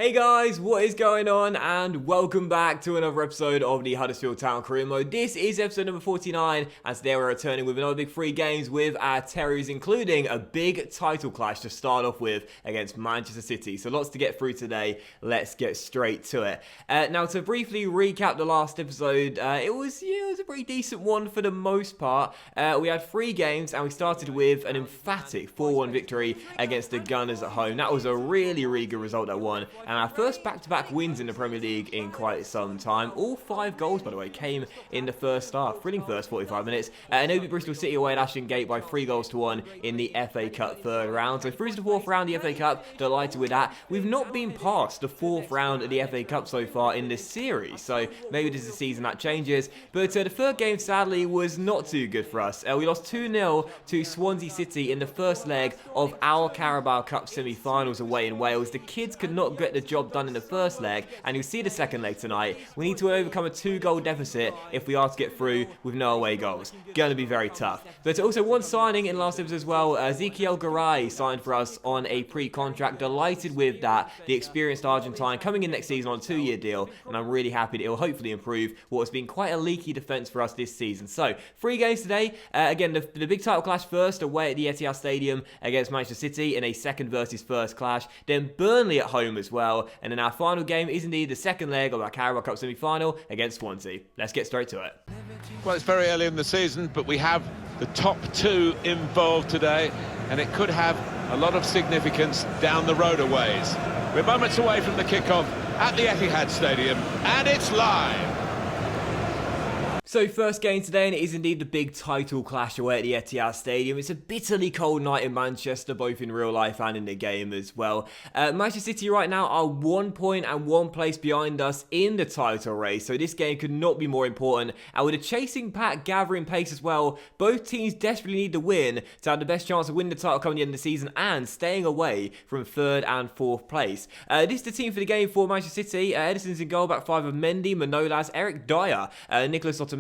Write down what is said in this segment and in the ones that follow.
Hey guys, what is going on? And welcome back to another episode of the Huddersfield Town Career Mode. This is episode number 49, and today we're returning with another big 3 games with our Terriers, including a big title clash to start off with against Manchester City. So lots to get through today. Let's get straight to it. Now, to briefly recap the last episode, it was a pretty decent one for the most part. We had 3 games, and we started with an emphatic 4-1 victory against the Gunners at home. That was a really good result, that one. And our first back-to-back wins in the Premier League in quite some time. All 5 goals, by the way, came in the first half. Thrilling first 45 minutes. And we beat Bristol City away at Ashton Gate by 3-1 in the FA Cup third round. So through to the 4th round of the FA Cup. Delighted with that. We've not been past the 4th round of the FA Cup so far in this series. So maybe this is a season that changes. But the third game, sadly, was not too good for us. We lost 2-0 to Swansea City in the first leg of our Carabao Cup semi-finals away in Wales. The kids could not get the job done in the first leg, and you'll see the second leg tonight. We need to overcome a 2-goal deficit if we are to get through with no away goals. Going to be very tough. But also one signing in last episode as well. Ezekiel Garay signed for us on a pre-contract. Delighted with that. The experienced Argentine coming in next season on a 2-year deal, and I'm really happy that it will hopefully improve what has been quite a leaky defence for us this season. So 3 games today. Again, the big title clash first away at the Etihad Stadium against Manchester City in a second versus first clash. Then Burnley at home as well. And then our final game is indeed the second leg of our Carabao Cup semi-final against Swansea. Let's get straight to it. Well, it's very early in the season, but we have the top 2 involved today, and it could have a lot of significance down the road a ways. We're moments away from the kickoff at the Etihad Stadium, and it's live. So first game today, and it is indeed the big title clash away at the Etihad Stadium. It's a bitterly cold night in Manchester, both in real life and in the game as well. Manchester City right now are 1 point and 1 place behind us in the title race, so this game could not be more important. And with a chasing pack gathering pace as well, both teams desperately need to win to have the best chance of winning the title coming at the end of the season and staying away from 3rd and 4th place. This is the team for the game for Manchester City. Ederson's in goal, back 5 of Mendy, Manolas, Eric Dyer, Nicholas Otamendi,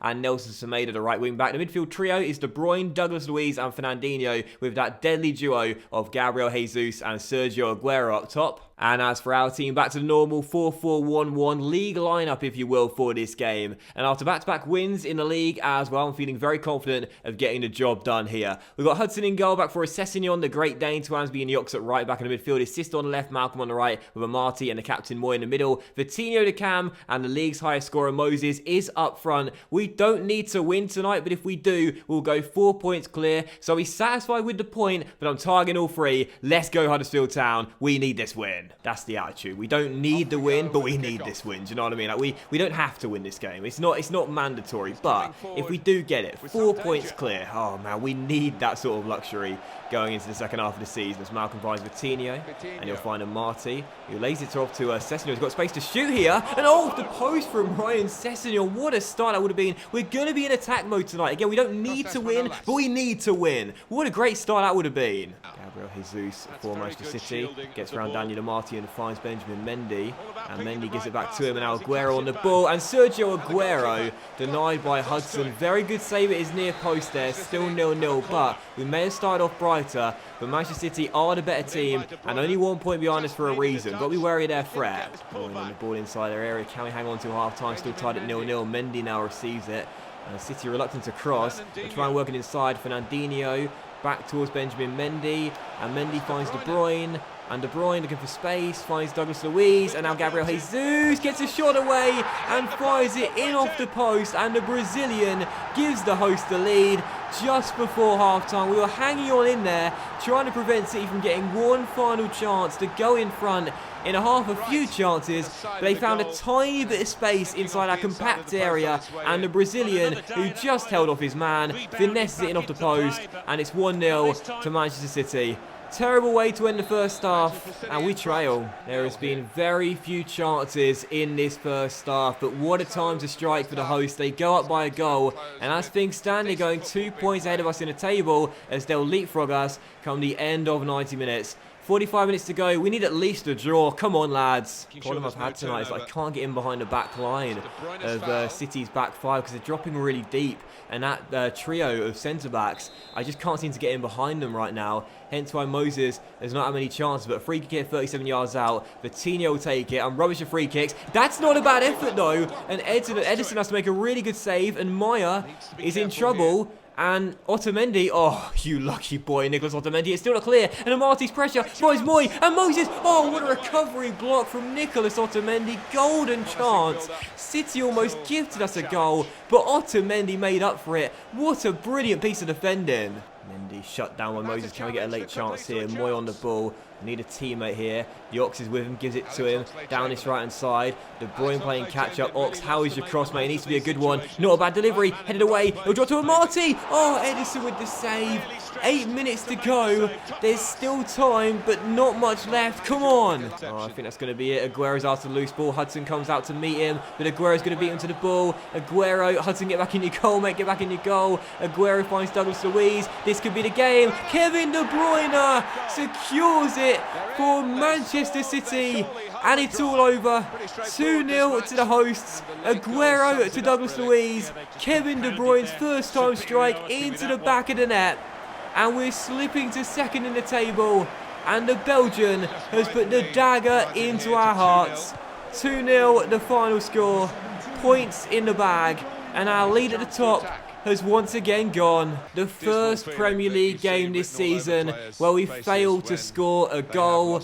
and Nelson Semedo, the right wing back. The midfield trio is De Bruyne, Douglas Luiz, and Fernandinho, with that deadly duo of Gabriel Jesus and Sergio Aguero up top. And as for our team, back to the normal 4-4-1-1 league lineup, if you will, for this game. And after back-to-back wins in the league as well, I'm feeling very confident of getting the job done here. We've got Hudson in goal, back for Sessegnon, the Great Dane, Twansby and Yox at right back in the midfield. Assist on the left, Malcolm on the right, with Amati and the captain Moy in the middle. Vitinho de Cam and the league's highest scorer Moses is up front. We don't need to win tonight, but if we do, we'll go 4 points clear. So he's satisfied with the point, but I'm targeting all 3. Let's go Huddersfield Town. We need this win. That's the attitude. We don't need the win, but we need this win. Do you know what I mean? Like we don't have to win this game. It's not mandatory. But if we do get it, 4 points clear. Oh man, we need that sort of luxury going into the second half of the season. As Malcolm finds Vitinho, and you'll find Amati, who lays it off to Sessegnon. He's got space to shoot here, and off the post from Ryan Sessegnon. What a start that would have been. We're going to be in attack mode tonight. Again, we don't need to win, but we need to win. What a great start that would have been. Gabriel Jesus for Manchester City gets around Daniel Amati and finds Benjamin Mendy, and Mendy gives it back to him, and now Aguero on the ball, and Sergio Aguero denied by Hudson. Very good save at his near post there. Still 0-0, but we may have started off brighter, but Manchester City are the better team and only 1 point behind us for a reason. Got to be wary of their threat. Going on the ball inside their area. Can we hang on to half time? Still tied at 0-0. Mendy now receives it, and City reluctant to cross. They try and work it inside. Fernandinho back towards Benjamin Mendy, and Mendy finds De Bruyne, and De Bruyne looking for space, finds Douglas Luiz, and now Gabriel Jesus gets a shot away and fires it in off the post, and the Brazilian gives the host the lead just before half-time. We were hanging on in there, trying to prevent City from getting one final chance to go in front in a half a few chances, but they found a tiny bit of space inside our compact area, and the Brazilian, who just held off his man, finesses it in off the post, and it's 1-0 to Manchester City. Terrible way to end the first half, and we trail. There has been very few chances in this first half, but what a time to strike for the hosts. They go up by a goal, and as things stand, they're going 2 points ahead of us in the table as they'll leapfrog us come the end of 90 minutes. 45 minutes to go. We need at least a draw. Come on, lads. The problem I've there's no had tonight is I turnover. can't get in behind the back line of City's back five because they're dropping really deep. And that trio of centre-backs, I just can't seem to get in behind them right now. Hence why Moses has not had many chances. But a free kick here, 37 yards out. Coutinho will take it. I'm rubbish at free kicks. That's not a bad effort, though. And Edison has to make a really good save. And Maya is in trouble. And Otamendi, oh, you lucky boy, Nicholas Otamendi. It's still not clear. And Amarty's pressure finds Moy. And Moses, oh, what a recovery block from Nicholas Otamendi. Golden chance. City almost gifted us a goal, but Otamendi made up for it. What a brilliant piece of defending. Mendy shut down by Moses. Can we get a late chance here? Moy on the ball. Need a teammate here. The Ox is with him, gives it to him. Down his right-hand side. De Bruyne playing catch-up. Ox, how is your cross, mate? It needs to be a good one. Not a bad delivery. Headed away. He'll drop to Amarty. Oh, Edison with the save. 8 minutes to go. There's still time, but not much left. Come on. Oh, I think that's going to be it. Aguero's after the loose ball. Hudson comes out to meet him, but Aguero's going to beat him to the ball. Aguero, Hudson, get back in your goal, mate. Get back in your goal. Aguero finds Douglas Luiz. This could be the game. Kevin De Bruyne secures it for Manchester City. And it's all over. 2-0 to the hosts. Aguero to Douglas Luiz. Kevin De Bruyne's first time strike into the back of the net. And we're slipping to second in the table. And the Belgian has put the dagger into our hearts. 2-0 the final score. Points in the bag. And our lead at the top has once again gone. The first Premier League game this season where we failed to score a goal,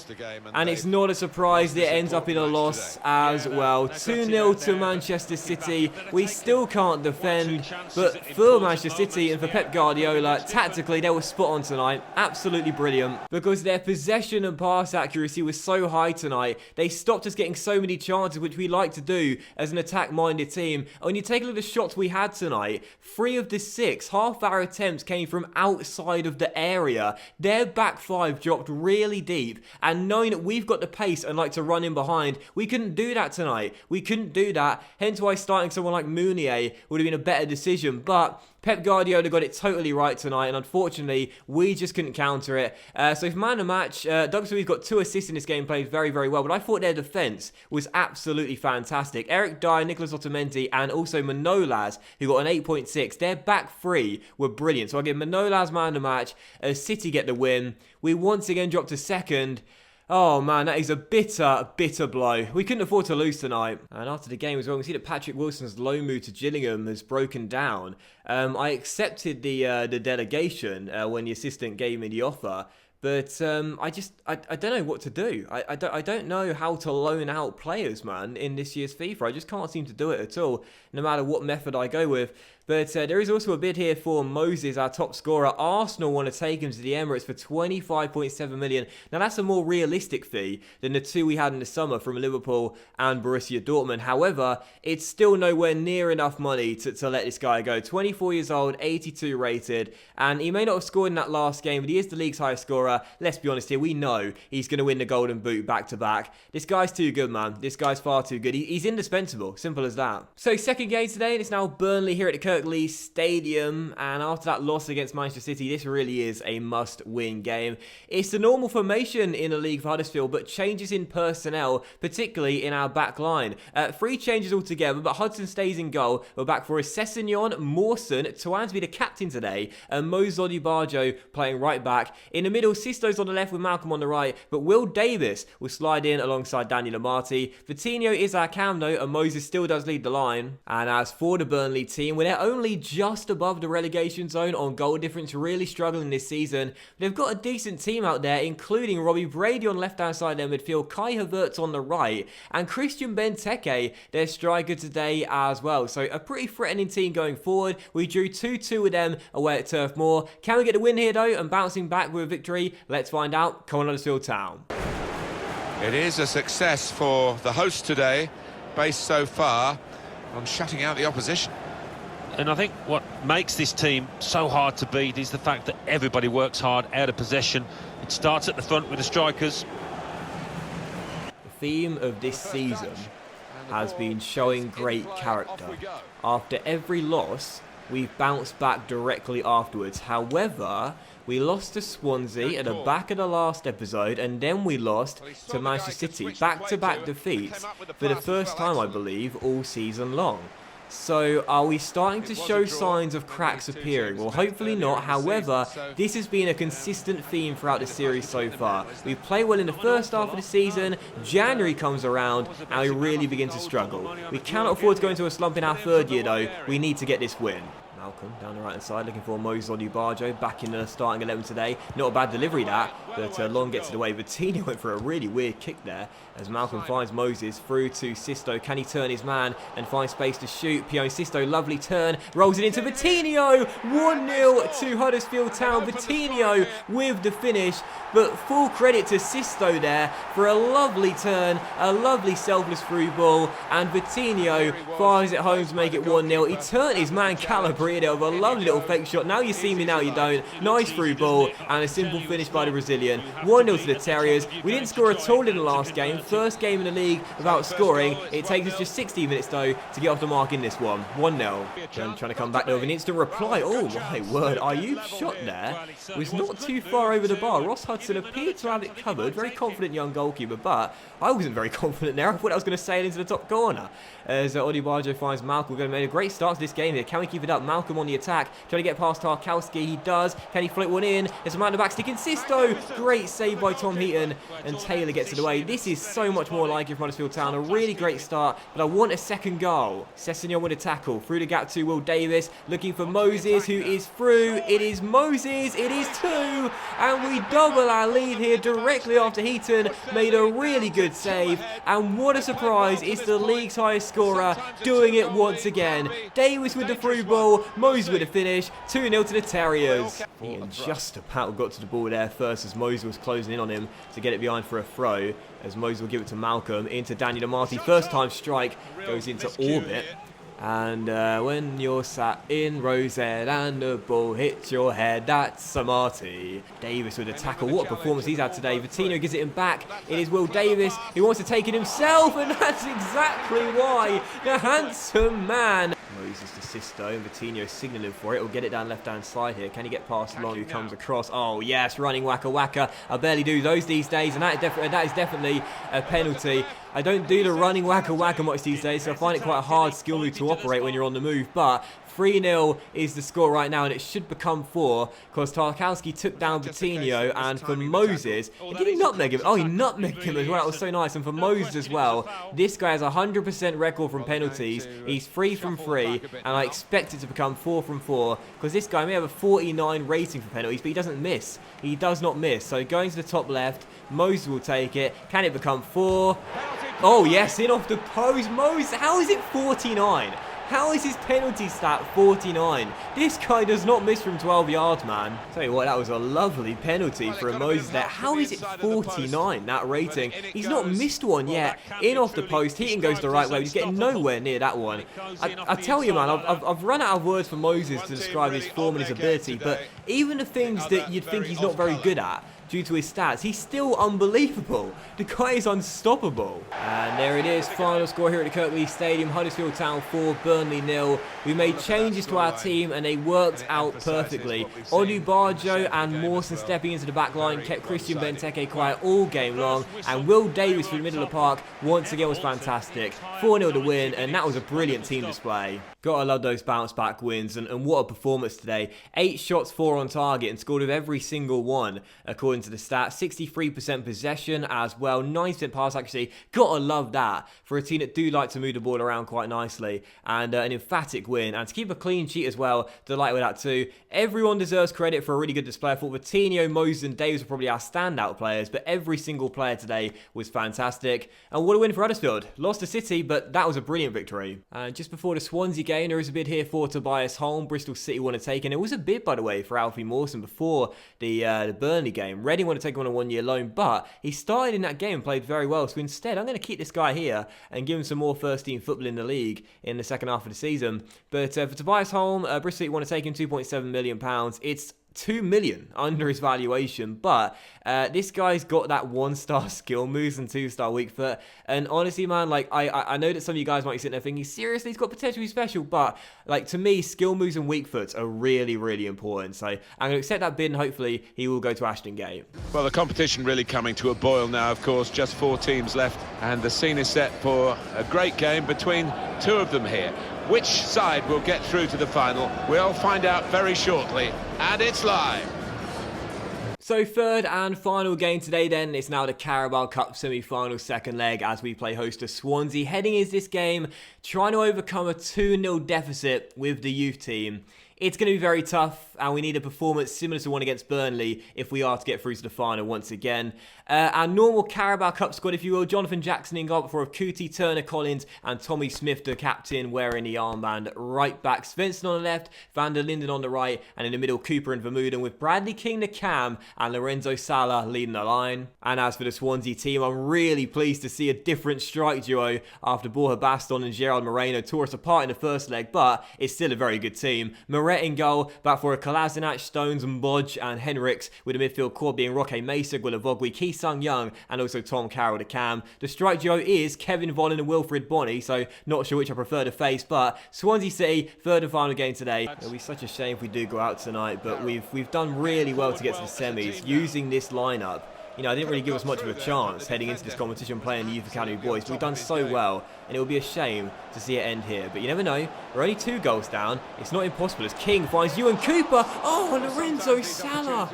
and it's not a surprise that it ends up in a loss as well. 2-0 to Manchester City. We still can't defend, but for Manchester City and for Pep Guardiola, tactically they were spot on tonight. Absolutely brilliant, because their possession and pass accuracy was so high tonight. They stopped us getting so many chances, which we like to do as an attack-minded team. And when you take a look at the shots we had tonight, 3 of the 6 half-hour attempts came from outside of the area. Their back 5 dropped really deep, and knowing that we've got the pace and like to run in behind, we couldn't do that tonight. We couldn't do that, hence why starting someone like Mounier would have been a better decision, but Pep Guardiola got it totally right tonight, and unfortunately, we just couldn't counter it. So for man of the match, Douglas Luiz got 2 assists in this game, played very, very well, but I thought their defence was absolutely fantastic. Eric Dyer, Nicholas Otamendi, and also Manolas, who got an 8.6. Their back 3 were brilliant. So I give Manolas man of the match, as City get the win. We once again dropped to second. Oh man, that is a bitter, bitter blow. We couldn't afford to lose tonight. And after the game as well, we see that Patrick Wilson's loan move to Gillingham has broken down. I accepted the delegation when the assistant gave me the offer. But I don't know what to do. I don't know how to loan out players, man, in this year's FIFA. I just can't seem to do it at all, no matter what method I go with. But there is also a bid here for Moses, our top scorer. Arsenal want to take him to the Emirates for 25.7 million. Now, that's a more realistic fee than the 2 we had in the summer from Liverpool and Borussia Dortmund. However, it's still nowhere near enough money to let this guy go. 24 years old, 82 rated, and he may not have scored in that last game, but he is the league's highest scorer. Let's be honest here, we know he's going to win the Golden Boot back-to-back. This guy's too good, man. This guy's far too good. He's indispensable. Simple as that. So, second game today, and it's now Burnley here at the Etihad Stadium, and after that loss against Manchester City, this really is a must-win game. It's the normal formation in the league for Huddersfield, but changes in personnel, particularly in our back line. 3 changes altogether, but Hudson stays in goal. We're back for Sessegnon, Mawson, Tuan to be the captain today, and Mo Zodibarjo playing right back. In the middle, Sisto's on the left with Malcolm on the right, but Will Davis will slide in alongside Daniel Amarty. Coutinho is our cam though, and Moses still does lead the line. And as for the Burnley team, well, they're only just above the relegation zone on goal difference, really struggling this season. They've got a decent team out there, including Robbie Brady on left-hand side of their midfield, Kai Havertz on the right, and Christian Benteke, their striker today as well. So a pretty threatening team going forward. We drew 2-2 with them away at Turf Moor. Can we get the win here though, and bouncing back with a victory? Let's find out. Come on, Huddersfield Town. It is a success for the host today, based so far on shutting out the opposition. And I think what makes this team so hard to beat is the fact that everybody works hard out of possession. It starts at the front with the strikers. The theme of this season has been showing great character. After every loss, we've bounced back directly afterwards. However, we lost to Swansea at the back of the last episode, and then we lost to Manchester City. Back-to-back defeats for the first time, I believe, all season long. So, are we starting to show signs of cracks appearing? Well, hopefully not. However, this has been a consistent theme throughout the series so far. We play well in the first half of the season, January comes around, and we really begin to struggle. We cannot afford to go into a slump in our third year, though. We need to get this win. Malcolm down the right-hand side, looking for Moses Odubajo, back in the starting 11 today. Not a bad delivery, that, but Long gets it away. Vitinha went for a really weird kick there, as Malcolm finds Moses through to Sisto. Can he turn his man and find space to shoot? Pione Sisto, lovely turn, rolls it into Vitinha! 1-0 to Huddersfield Town. Vitinha with the finish, but full credit to Sisto there for a lovely turn, a lovely selfless through ball, and Vitinha fires it home to make it 1-0. He turned his man Calabria with a lovely little fake shot. Now you see me, now you don't. Nice through ball and a simple finish by the Brazilian. 1-0 to the Terriers. We didn't score at all in the last game. First game in the league without scoring. It takes us just 60 minutes though to get off the mark in this one. 1-0. Trying to come back there with an instant reply. Oh my word, Ayub's shot there was not too far over the bar. Ross Hudson appeared to have it covered. Very confident young goalkeeper, but I wasn't very confident there. I thought I was going to sail into the top corner. As Odubajo finds Malcolm. We're going to make a great start to this game here. Can we keep it up? Malcolm on the attack, trying to get past Tarkowski. He does. Can he float one in? There's a man in the back sticking Sisto. Great save by Tom Heaton, and Taylor gets it away. This is so much more like it from Huddersfield Town. A really great start, but I want a second goal. Sessegnon with a tackle through the gap to Will Davis, looking for Moses, who is through. It is Moses. It is 2, and we double our lead here directly after Heaton made a really good save. And what a surprise! It's the league's highest scorer doing it once again. Davis with the through ball, Moses with a finish. 2-0 to the Terriers. Heaton just about got to the ball there first as Moses was closing in on him to get it behind for a throw. As Moses will give it to Malcolm, into Daniel Amati. First time strike, goes into orbit. And when you're sat in Rosette and the ball hits your head, that's Amati. Davis with a tackle. What a performance he's had today. Vitinha gives it him back. It is Will Davis. He wants to take it himself, and that's exactly why. The handsome man. Moses to Sisto, and Vitinha is signalling for it. We'll get it down left-hand side here. Can he get past Long, who comes across? Oh, yes, running waka-waka. I barely do those these days, and that is definitely a penalty. I don't do the running waka-waka much these days, so I find it quite a hard skill move to operate when you're on the move, but 3-0 is the score right now, and it should become 4 because Tarkowski took down Vitinha, and for Moses, did he nutmeg him? Oh, he nutmegged him as well. That was so nice. And for Moses as well, this guy has a 100% record from penalties. He's 3 from 3, and I expect it to become 4 from 4 because this guy may have a 49 rating for penalties, but he doesn't miss. He does not miss. So going to the top left, Moses will take it. Can it become 4? Oh, yes, in off the post. Moses, how is it 49? How is his penalty stat 49? This guy does not miss from 12 yards, man. Tell you what, that was a lovely penalty for a Moses there. How is it 49, that rating? He's not missed one yet. In off the post, Heaton goes the right way. He's getting nowhere near that one. I tell you, man, I've run out of words for Moses to describe his form and his ability, but even the things that you'd think he's not very good at, due to his stats, he's still unbelievable. The guy is unstoppable. And there it is, final score here at the Etihad Stadium. Huddersfield Town 4, Burnley 0. We made changes to our team and they worked out perfectly. Odubajo and Mawson stepping into the back line kept Christian Benteke quiet all game long, and Will Davis from the middle of the park once again was fantastic. 4-0 to win, and that was a brilliant team display. Gotta love those bounce back wins, and what a performance today. 8 shots, 4 on target, and scored with every single one according to the stats. 63% possession as well, 9% pass accuracy. Gotta love that for a team that do like to move the ball around quite nicely, and an emphatic win, and to keep a clean sheet as well. Delighted with that too. Everyone deserves credit for a really good display. I thought Vitinha, Moses and Davis were probably our standout players, but every single player today was fantastic. And what a win for Huddersfield. Lost to City, but that was a brilliant victory. And just before the Swansea game, there is a bid here for Tobias Holm. Bristol City want to take, and it was a bid, by the way, for Alfie Mawson before the Burnley game. Reading want to take him on a 1-year loan, but he started in that game and played very well. So instead, I'm going to keep this guy here and give him some more first-team football in the league in the second half of the season. But for Tobias Holm, Bristol City want to take him £2.7 million. It's 2 million under his valuation, but this guy's got that 1-star skill moves and 2-star weak foot, and honestly, man, like, I know that some of you guys might be sitting there thinking, seriously, he's got potential to be special, but, like, to me, skill moves and weak foots are really, really important, so I'm going to accept that bid, and hopefully he will go to Ashton Gate. Well, the competition really coming to a boil now, of course, just 4 teams left, and the scene is set for a great game between 2 of them here. Which side will get through to the final? We'll find out very shortly, and it's live. So third and final game today then, it's now the Carabao Cup semi-final second leg as we play host to Swansea. Heading into this game, trying to overcome a 2-0 deficit with the youth team. It's going to be very tough, and we need a performance similar to one against Burnley if we are to get through to the final once again. Our normal Carabao Cup squad, if you will: Jonathan Jackson in goal for Kuti, Turner, Collins, and Tommy Smith, the captain, wearing the armband. Right back, Svensson on the left, Van der Linden on the right, and in the middle, Cooper and Vermeulen, with Bradley King the cam and Lorenzo Sala leading the line. And as for the Swansea team, I'm really pleased to see a different strike duo after Borja Baston and Gerard Moreno tore us apart in the first leg, but it's still a very good team. Moret in goal, back for Kolasinac, Stones and Bodge, and Henriks, with the midfield core being Roque Mesa, Guilavogui, Ki Sung Young, and also Tom Carroll the cam. The strike duo is Kevin Vollen and Wilfred Bonney, so not sure which I prefer to face, but Swansea City, third and final game today. It'll be such a shame if we do go out tonight, but we've done really well to get to the semis using this lineup. You know, I didn't really give us much of a chance heading into this competition playing the Youth Academy boys, but we've done so well, and it would be a shame to see it end here. But you never know, we're only 2 goals down. It's not impossible as King finds Ewan Cooper. Oh, Lorenzo Sala.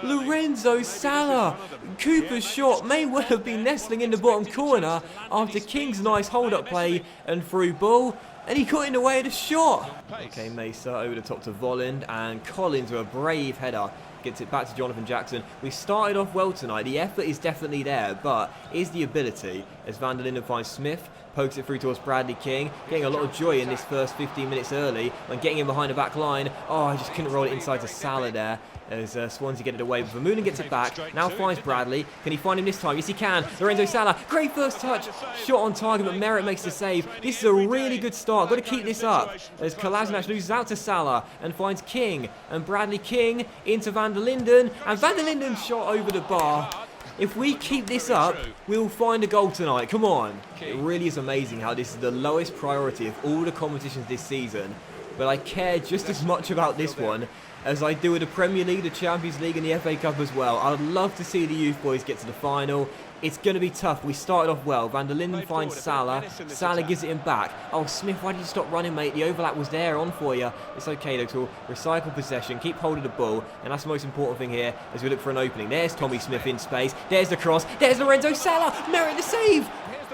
Lorenzo Sala. Cooper's shot may well have been nestling in the bottom corner after King's nice hold-up play and through ball. And he got in the way of the shot. Okay, Mesa over the top to Volland, and Collins with a brave header gets it back to Jonathan Jackson. We started off well tonight. The effort is definitely there, but is the ability as Van der Linden finds Smith, pokes it through towards Bradley King, getting a lot of joy in this first 15 minutes early when getting in behind the back line. Oh, I just couldn't roll it inside to Salah there as Swansea get it away. Vermeulen gets it back, now finds Bradley. Can he find him this time? Yes, he can. Lorenzo Sala, great first touch, shot on target, but Merritt makes the save. This is a really good start. Got to keep this up as Kolasinac loses out to Salah and finds King, and Bradley King into Van der Linden, and Van der Linden shot over the bar. If we keep this up, we'll find a goal tonight. Come on. It really is amazing how this is the lowest priority of all the competitions this season, but I care just as much about this one as I do with the Premier League, the Champions League, and the FA Cup as well. I'd love to see the youth boys get to the final. It's going to be tough. We started off well. Van der Linden finds Salah. Salah gives it him back. Oh, Smith, why did you stop running, mate? The overlap was there, on for you. It's okay, though, to recycle possession, keep hold of the ball, and that's the most important thing here as we look for an opening. There's Tommy Smith in space. There's the cross. There's Lorenzo Salah. Merritt the save.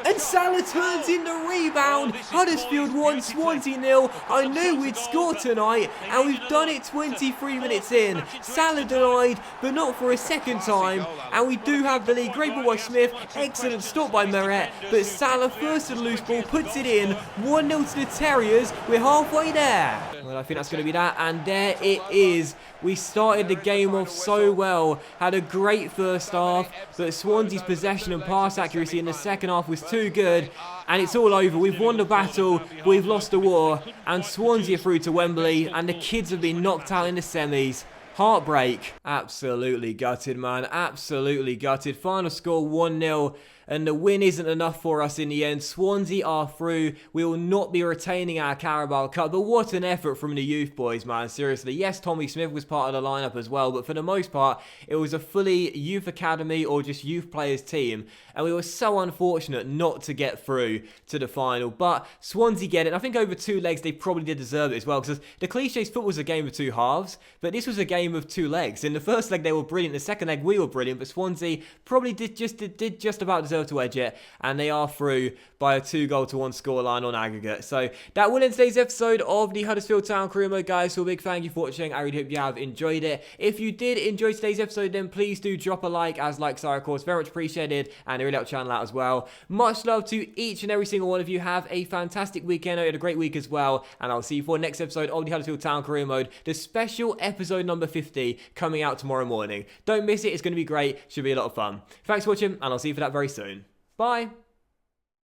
And Salah turns in the rebound. Huddersfield 1, Swansea 0. I knew we'd score tonight, and we've done it 23 minutes in. Salah denied, but not for a second time. And we do have the lead. Great ball by Smith. Excellent stop by Merritt. But Salah, first to the loose ball, puts it in. 1-0 to the Terriers. We're halfway there. Well, I think that's going to be that. And there it is. We started the game off so well, had a great first half, but Swansea's possession and pass accuracy in the second half was too good, and it's all over. We've won the battle, but we've lost the war, and Swansea are through to Wembley, and the kids have been knocked out in the semis. Heartbreak. Absolutely gutted, man. Absolutely gutted. Final score 1-0. And the win isn't enough for us in the end. Swansea are through. We will not be retaining our Carabao Cup. But what an effort from the youth boys, man. Seriously. Yes, Tommy Smith was part of the lineup as well. But for the most part, it was a fully youth academy or just youth players team. And we were so unfortunate not to get through to the final. But Swansea get it. And I think over 2 legs, they probably did deserve it as well. Because the cliches, football was a game of 2 halves. But this was a game of 2 legs. In the first leg, they were brilliant. The second leg, we were brilliant. But Swansea probably did just about deserve to edge it, and they are through by a 2-1 scoreline on aggregate. So that will end today's episode of the Huddersfield Town Career Mode, guys. So a big thank you for watching. I really hope you have enjoyed it. If you did enjoy today's episode, then please do drop a like, as likes are of course very much appreciated, and it really helps the channel out as well. Much love to each and every single one of you. Have a fantastic weekend. I had a great week as well, and I'll see you for the next episode of the Huddersfield Town Career Mode, the special episode number 50 coming out tomorrow morning. Don't miss it. It's going to be great. Should be a lot of fun. Thanks for watching, and I'll see you for that very soon. Bye.